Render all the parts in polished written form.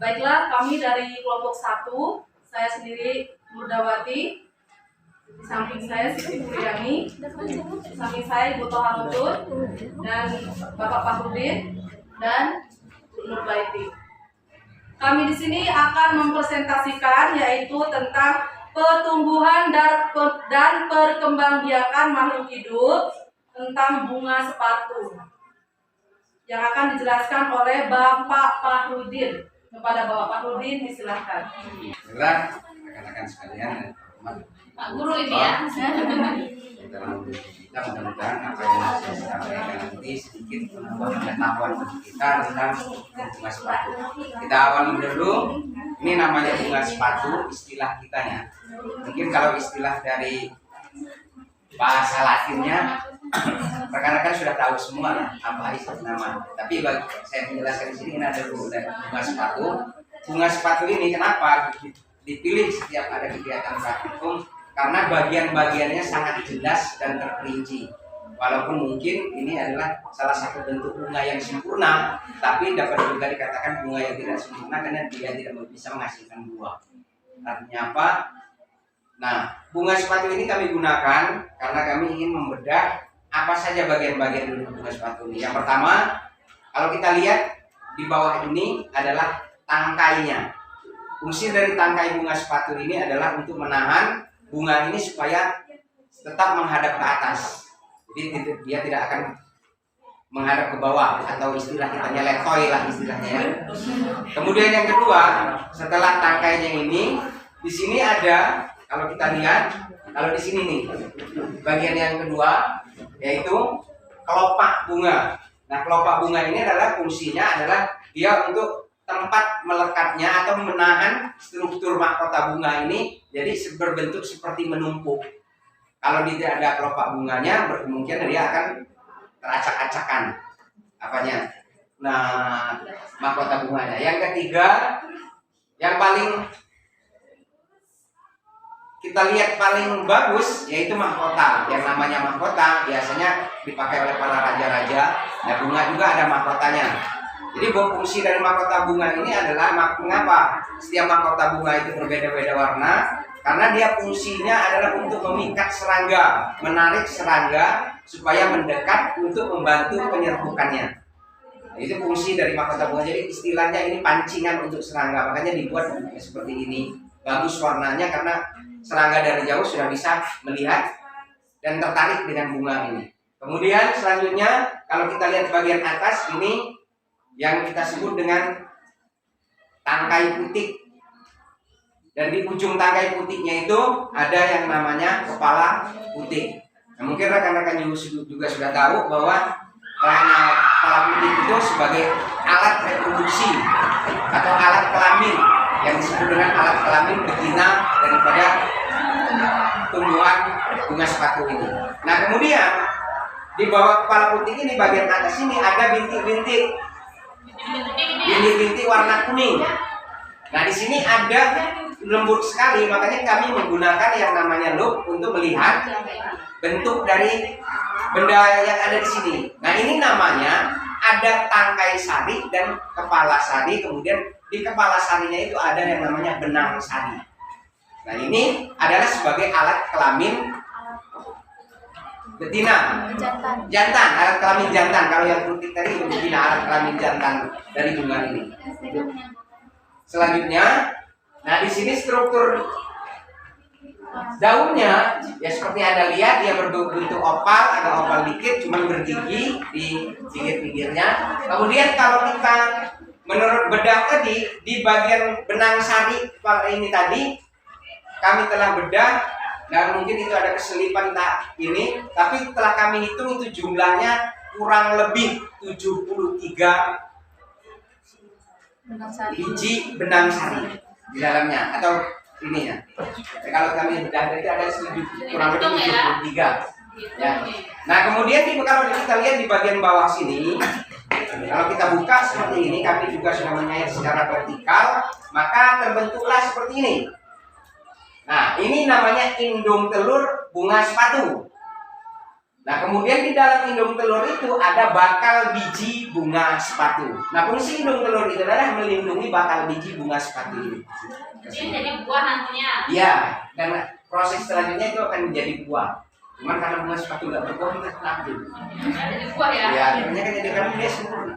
Baiklah, kami dari kelompok 1, saya sendiri Murdawati, di samping saya Siti Puryani, di samping saya Ibu Toharutun, dan Bapak Fahrudin, dan Nurbaiti. Kami di sini akan mempresentasikan yaitu tentang pertumbuhan dan perkembangbiakan makhluk hidup tentang bunga sepatu yang akan dijelaskan oleh Bapak Fahrudin. Kepada Bapak Fahrudin disilahkan. Berat rekan-rekan sekalian, Pak Guru ini ya. Kita mudah-mudahan apa yang saya sampaikan nanti sedikit menambah pengetahuan kita tentang bunga sepatu. Kita awali dulu. Ini namanya bunga sepatu, istilah kitanya. Mungkin kalau istilah dari bahasa Latinnya rekan-rekan sudah tahu semua lah apa istilah nama. Tapi bagi saya menjelaskan di sini ini ada bunga sepatu. Bunga sepatu ini kenapa dipilih setiap ada kegiatan praktikum? Karena bagian-bagiannya sangat jelas dan terperinci. Walaupun mungkin ini adalah salah satu bentuk bunga yang sempurna, tapi dapat juga dikatakan bunga yang tidak sempurna karena dia tidak bisa menghasilkan buah. Artinya apa? Nah, bunga sepatu ini kami gunakan karena kami ingin membedah apa saja bagian-bagian dari bunga sepatu ini. Yang pertama, kalau kita lihat di bawah ini adalah tangkainya. Fungsi dari tangkai bunga sepatu ini adalah untuk menahan bunga ini supaya tetap menghadap ke atas. Jadi dia tidak akan menghadap ke bawah atau istilah kitanya letoy lah istilahnya ya. Kemudian yang kedua, setelah tangkainya ini, di sini ada, kalau kita lihat, kalau di sini nih, bagian yang kedua yaitu kelopak bunga. Nah, kelopak bunga ini adalah fungsinya adalah dia untuk tempat melekatnya atau menahan struktur mahkota bunga ini jadi berbentuk seperti menumpuk. Kalau tidak ada kelopak bunganya, berkemungkinan dia akan teracak-acakan apanya. Nah, mahkota bunganya. Yang ketiga, yang paling kita lihat paling bagus yaitu mahkota. Yang namanya mahkota biasanya dipakai oleh para raja-raja. Nah, bunga juga ada mahkotanya. Jadi fungsi dari mahkota bunga ini adalah mengapa setiap mahkota bunga itu berbeda-beda warna? Karena dia fungsinya adalah untuk memikat serangga, menarik serangga supaya mendekat untuk membantu penyerbukannya. Nah, itu fungsi dari mahkota bunga. Jadi istilahnya ini pancingan untuk serangga, makanya dibuat seperti ini. Bagus warnanya karena serangga dari jauh sudah bisa melihat dan tertarik dengan bunga ini. Kemudian selanjutnya kalau kita lihat bagian atas ini yang kita sebut dengan tangkai putik. Dan di ujung tangkai putiknya itu ada yang namanya kepala putik. Nah, mungkin rekan-rekan juga sudah tahu bahwa kepala putik itu sebagai alat reproduksi atau alat kelamin yang disebut dengan alat kelamin betina daripada tumbuhan bunga sepatu ini. Nah, kemudian di bawah kepala putik ini bagian atas ini ada bintik-bintik warna kuning. Nah, di sini ada lembut sekali, makanya kami menggunakan yang namanya lup untuk melihat bentuk dari benda yang ada di sini. Nah, ini namanya ada tangkai sari dan kepala sari, kemudian di kepala sarinya itu ada yang namanya benang sari. Nah, ini adalah sebagai alat kelamin betina, jantan, alat kelamin jantan. Kalau yang putih tadi betina, alat kelamin jantan dari bunga ini. Selanjutnya, nah di sini struktur daunnya ya seperti Anda lihat dia berbentuk opal, ada opal dikit, cuma bergigi di pinggir-pinggirnya. Kemudian kalau kita menurut bedah tadi di bagian benang sari ini tadi kami telah bedah. Dan mungkin itu ada keselipan tak ini, tapi telah kami hitung itu jumlahnya kurang lebih 73 biji benang sari di dalamnya atau ininya. Kalau kami bedah itu ada kurang lebih 73. Ya. Nah, kemudian kalau kita lihat di bagian bawah sini, kalau kita buka seperti ini, kami juga sudah menyayat secara vertikal, maka terbentuklah seperti ini. Nah, ini namanya indung telur bunga sepatu. Nah, kemudian di dalam indung telur itu ada bakal biji bunga sepatu. Nah, fungsi indung telur itu adalah melindungi bakal biji bunga sepatu ini. Ini jadi buah nantinya. Iya, dan proses selanjutnya itu akan menjadi buah. Cuman karena bunga sepatu nggak berbuah, kita takut. Jadi buah ya. Ya, akhirnya kan jadi kan dia sempurna.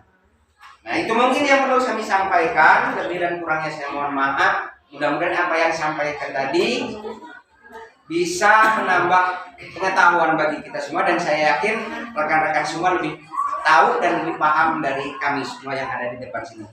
Nah, itu mungkin yang perlu kami sampaikan. Lebih dan kurangnya saya mohon maaf. Mudah-mudahan apa yang disampaikan tadi bisa menambah pengetahuan bagi kita semua, dan saya yakin rekan-rekan semua lebih tahu dan lebih paham dari kami semua yang ada di depan sini.